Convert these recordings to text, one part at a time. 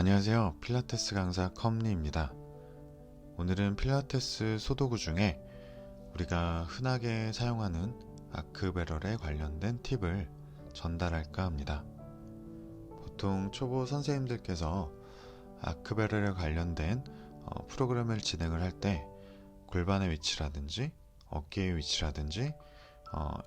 안녕하세요. 필라테스 강사 컴리입니다. 오늘은 필라테스 소도구 중에 우리가 흔하게 사용하는 아크배럴에 관련된 팁을 전달할까 합니다. 보통 초보 선생님들께서 아크배럴에 관련된 프로그램을 진행을 할 때 골반의 위치라든지 어깨의 위치라든지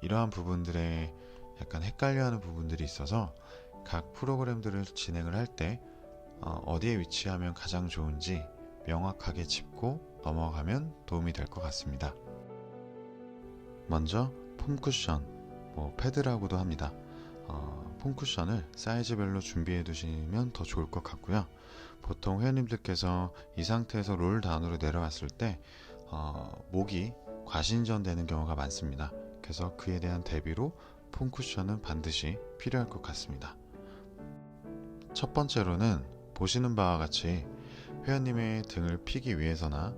이러한 부분들에 약간 헷갈려하는 부분들이 있어서 각 프로그램들을 진행을 할 때 어디에 위치하면 가장 좋은지 명확하게 짚고 넘어가면 도움이 될 것 같습니다. 먼저 폼 쿠션, 패드라고도 합니다. 폼 쿠션을 사이즈별로 준비해 두시면 더 좋을 것 같고요. 보통 회원님들께서 이 상태에서 롤 다운으로 내려왔을 때 목이 과신전되는 경우가 많습니다. 그래서 그에 대한 대비로 폼 쿠션은 반드시 필요할 것 같습니다. 첫 번째로는 보시는 바와 같이 회원님의 등을 피기 위해서나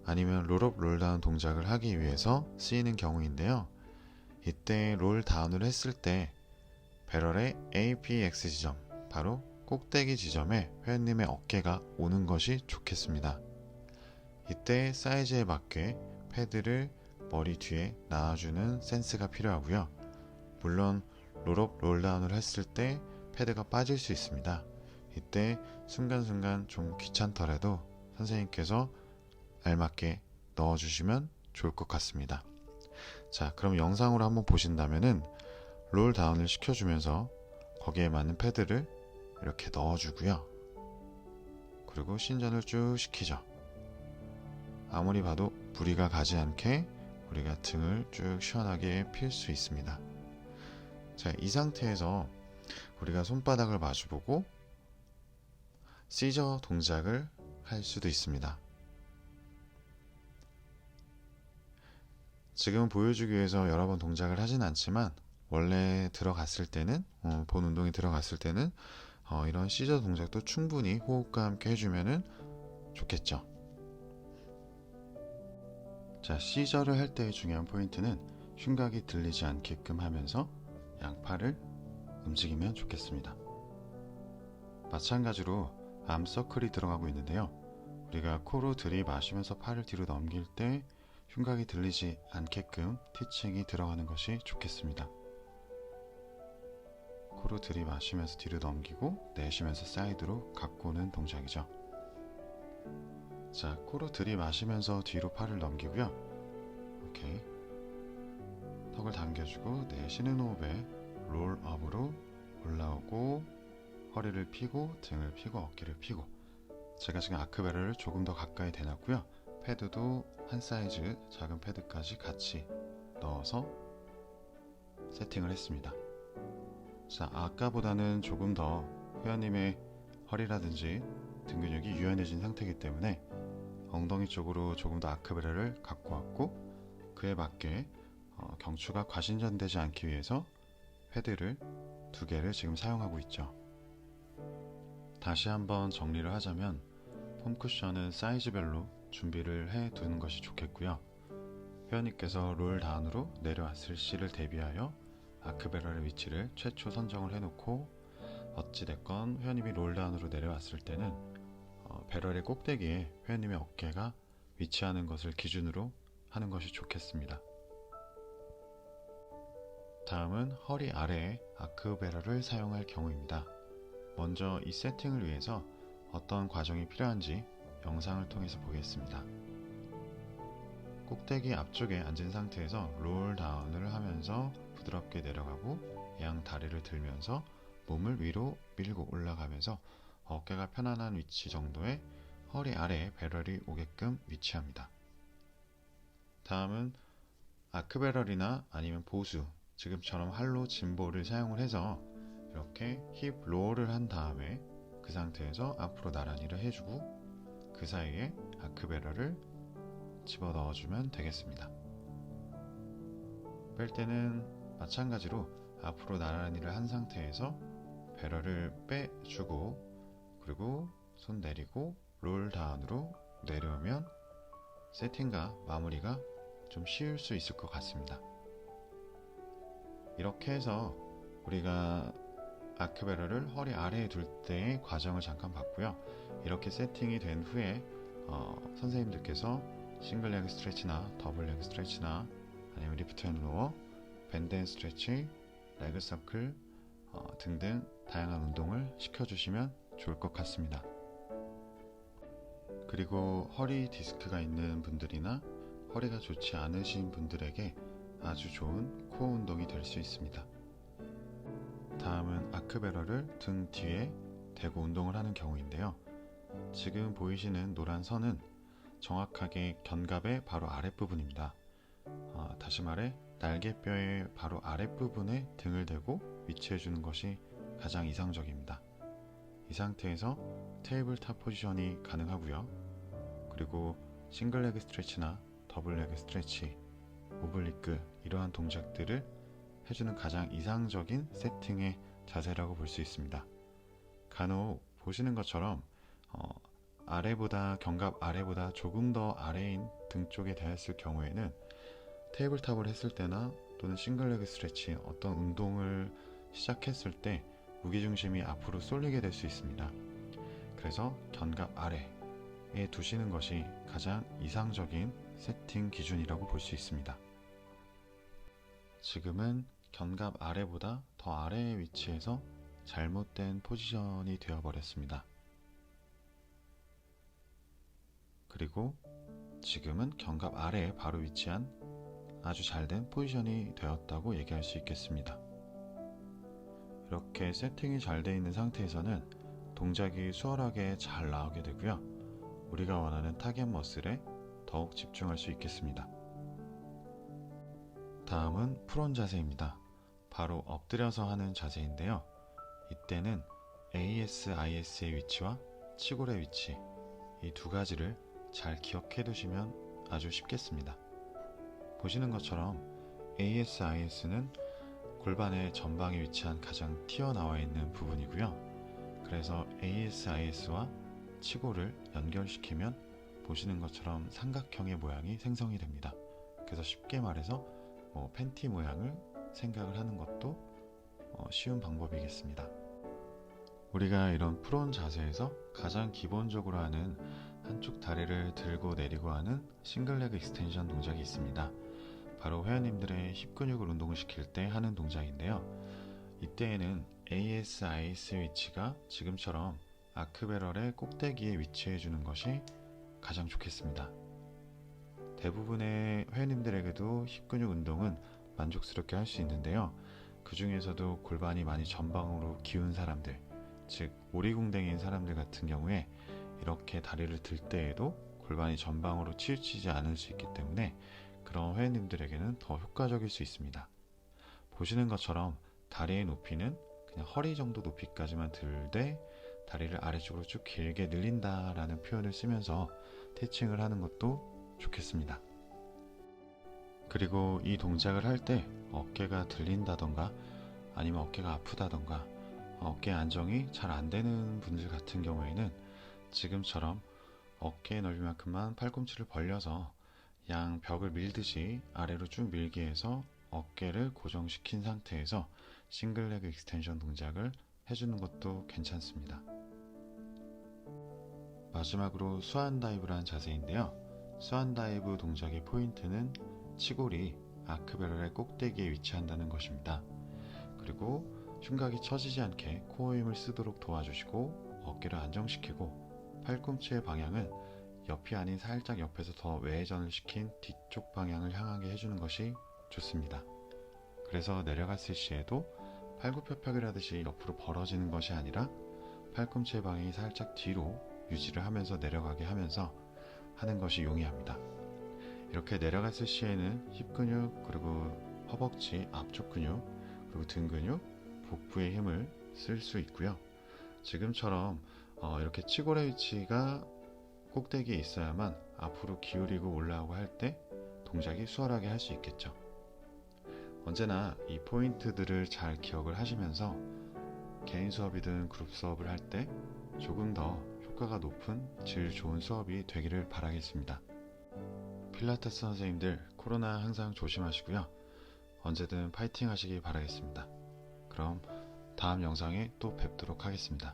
아니면 롤업 롤다운 동작을 하기 위해서 쓰이는 경우인데요. 이때 롤다운을 했을 때 배럴의 APX 지점, 바로 꼭대기 지점에 회원님의 어깨가 오는 것이 좋겠습니다. 이때 사이즈에 맞게 패드를 머리 뒤에 놔주는 센스가 필요하고요. 물론 롤업 롤다운을 했을 때 패드가 빠질 수 있습니다. 이때 순간순간 좀 귀찮더라도 선생님께서 알맞게 넣어주시면 좋을 것 같습니다. 자, 그럼 영상으로 한번 보신다면은 롤 다운을 시켜주면서 거기에 맞는 패드를 이렇게 넣어주고요. 그리고 신전을 쭉 시키죠. 아무리 봐도 무리가 가지 않게 우리가 등을 쭉 시원하게 필 수 있습니다. 자, 이 상태에서 우리가 손바닥을 마주보고 시저 동작을 할 수도 있습니다. 지금 보여주기 위해서 여러 번 동작을 하진 않지만 원래 들어갔을 때는 본 운동이 들어갔을 때는 이런 시저 동작도 충분히 호흡과 함께 해주면 좋겠죠. 자, 시저를 할 때의 중요한 포인트는 흉곽이 들리지 않게끔 하면서 양팔을 움직이면 좋겠습니다. 마찬가지로 암서클이 들어가고 있는데요. 우리가 코로 들이마시면서 팔을 뒤로 넘길 때 흉곽이 들리지 않게끔 티칭이 들어가는 것이 좋겠습니다. 코로 들이마시면서 뒤로 넘기고 내쉬면서 사이드로 갖고 오는 동작이죠. 자, 코로 들이마시면서 뒤로 팔을 넘기고요. 이렇게 턱을 당겨주고 내쉬는 호흡에 롤업으로 올라오고 허리를 펴고 등을 펴고 어깨를 펴고, 제가 지금 아크배럴을 조금 더 가까이 대놨고요. 패드도 한 사이즈 작은 패드까지 같이 넣어서 세팅을 했습니다. 자, 아까보다는 조금 더 회원님의 허리라든지 등 근육이 유연해진 상태이기 때문에 엉덩이 쪽으로 조금 더 아크배럴을 갖고 왔고, 그에 맞게 경추가 과신전되지 않기 위해서 패드를 2개를 지금 사용하고 있죠. 다시 한번 정리를 하자면 폼 쿠션은 사이즈별로 준비를 해 두는 것이 좋겠고요. 회원님께서 롤 다운으로 내려왔을 시를 대비하여 아크배럴의 위치를 최초 선정을 해놓고, 어찌됐건 회원님이 롤 다운으로 내려왔을 때는 배럴의 꼭대기에 회원님의 어깨가 위치하는 것을 기준으로 하는 것이 좋겠습니다. 다음은 허리 아래에 아크배럴을 사용할 경우입니다. 먼저 이 세팅을 위해서 어떤 과정이 필요한지 영상을 통해서 보겠습니다. 꼭대기 앞쪽에 앉은 상태에서 롤 다운을 하면서 부드럽게 내려가고 양 다리를 들면서 몸을 위로 밀고 올라가면서 어깨가 편안한 위치 정도의 허리 아래에 배럴이 오게끔 위치합니다. 다음은 아크배럴이나 아니면 보수, 지금처럼 할로 짐볼을 사용을 해서 이렇게 힙 로어를 한 다음에 그 상태에서 앞으로 나란히를 해주고 그 사이에 아크배럴을 집어넣어주면 되겠습니다. 뺄 때는 마찬가지로 앞으로 나란히를 한 상태에서 배럴을 빼주고 그리고 손 내리고 롤 다운으로 내려오면 세팅과 마무리가 좀 쉬울 수 있을 것 같습니다. 이렇게 해서 우리가 아크베러를 허리 아래에 둘 때의 과정을 잠깐 봤고요. 이렇게 세팅이 된 후에 선생님들께서 싱글 레그 스트레치나 더블 레그 스트레치나 아니면 리프트 앤 로어, 밴드 앤 스트레치, 레그 서클 등등 다양한 운동을 시켜주시면 좋을 것 같습니다. 그리고 허리 디스크가 있는 분들이나 허리가 좋지 않으신 분들에게 아주 좋은 코어 운동이 될 수 있습니다. 다음은 아크베러를 등 뒤에 대고 운동을 하는 경우인데요. 지금 보이시는 노란 선은 정확하게 견갑의 바로 아랫부분입니다. 다시 말해 날개뼈의 바로 아랫부분에 등을 대고 위치해주는 것이 가장 이상적입니다. 이 상태에서 테이블탑 포지션이 가능하고요. 그리고 싱글 레그 스트레치나 더블 레그 스트레치, 오블리크 이러한 동작들을 해주는 가장 이상적인 세팅의 자세라고 볼 수 있습니다. 간혹 보시는 것처럼 견갑 아래보다 조금 더 아래인 등 쪽에 닿았을 경우에는 테이블탑을 했을 때나 또는 싱글 레그 스트레치 어떤 운동을 시작했을 때 무게중심이 앞으로 쏠리게 될 수 있습니다. 그래서 견갑 아래에 두시는 것이 가장 이상적인 세팅 기준이라고 볼 수 있습니다. 지금은 견갑 아래보다 더 아래에 위치해서 잘못된 포지션이 되어버렸습니다. 그리고 지금은 견갑 아래에 바로 위치한 아주 잘된 포지션이 되었다고 얘기할 수 있겠습니다. 이렇게 세팅이 잘 되어 있는 상태에서는 동작이 수월하게 잘 나오게 되고요. 우리가 원하는 타겟 머슬에 더욱 집중할 수 있겠습니다. 다음은 프론 자세입니다. 바로 엎드려서 하는 자세인데요. 이때는 ASIS의 위치와 치골의 위치, 이 두 가지를 잘 기억해 두시면 아주 쉽겠습니다. 보시는 것처럼 ASIS는 골반의 전방에 위치한 가장 튀어나와 있는 부분이고요. 그래서 ASIS와 치골을 연결시키면 보시는 것처럼 삼각형의 모양이 생성이 됩니다. 그래서 쉽게 말해서 팬티 모양을 생각을 하는 것도 쉬운 방법이겠습니다. 우리가 이런 프론 자세에서 가장 기본적으로 하는 한쪽 다리를 들고 내리고 하는 싱글 레그 익스텐션 동작이 있습니다. 바로 회원님들의 힙 근육을 운동을 시킬 때 하는 동작인데요. 이때에는 ASIS 위치가 지금처럼 아크베럴의 꼭대기에 위치해 주는 것이 가장 좋겠습니다. 대부분의 회원님들에게도 힙 근육 운동은 만족스럽게 할 수 있는데요. 그 중에서도 골반이 많이 전방으로 기운 사람들, 즉 오리궁뎅이인 사람들 같은 경우에 이렇게 다리를 들 때에도 골반이 전방으로 치우치지 않을 수 있기 때문에 그런 회원님들에게는 더 효과적일 수 있습니다. 보시는 것처럼 다리의 높이는 그냥 허리 정도 높이까지만 들되 다리를 아래쪽으로 쭉 길게 늘린다 라는 표현을 쓰면서 태칭을 하는 것도 좋겠습니다. 그리고 이 동작을 할 때 어깨가 들린다던가 아니면 어깨가 아프다던가 어깨 안정이 잘 안 되는 분들 같은 경우에는 지금처럼 어깨 넓이만큼만 팔꿈치를 벌려서 양 벽을 밀듯이 아래로 쭉 밀게 해서 어깨를 고정시킨 상태에서 싱글 레그 익스텐션 동작을 해주는 것도 괜찮습니다. 마지막으로 수완 다이브라는 자세인데요. 수완 다이브 동작의 포인트는 치골이 아크베럴의 꼭대기에 위치한다는 것입니다. 그리고 흉곽이 처지지 않게 코어 힘을 쓰도록 도와주시고 어깨를 안정시키고 팔꿈치의 방향은 옆이 아닌 살짝 옆에서 더 외전을 시킨 뒤쪽 방향을 향하게 해주는 것이 좋습니다. 그래서 내려갔을 시에도 팔굽혀펴기를 하듯이 옆으로 벌어지는 것이 아니라 팔꿈치의 방향이 살짝 뒤로 유지를 하면서 내려가게 하면서 하는 것이 용이합니다. 이렇게 내려갔을 시에는 힙 근육, 그리고 허벅지 앞쪽 근육, 그리고 등 근육, 복부의 힘을 쓸 수 있고요. 지금처럼 이렇게 치골의 위치가 꼭대기에 있어야만 앞으로 기울이고 올라오고 할 때 동작이 수월하게 할 수 있겠죠. 언제나 이 포인트들을 잘 기억을 하시면서 개인 수업이든 그룹 수업을 할 때 조금 더 효과가 높은 질 좋은 수업이 되기를 바라겠습니다. 필라테스 선생님들 코로나 항상 조심하시고요. 언제든 파이팅 하시기 바라겠습니다. 그럼 다음 영상에 또 뵙도록 하겠습니다.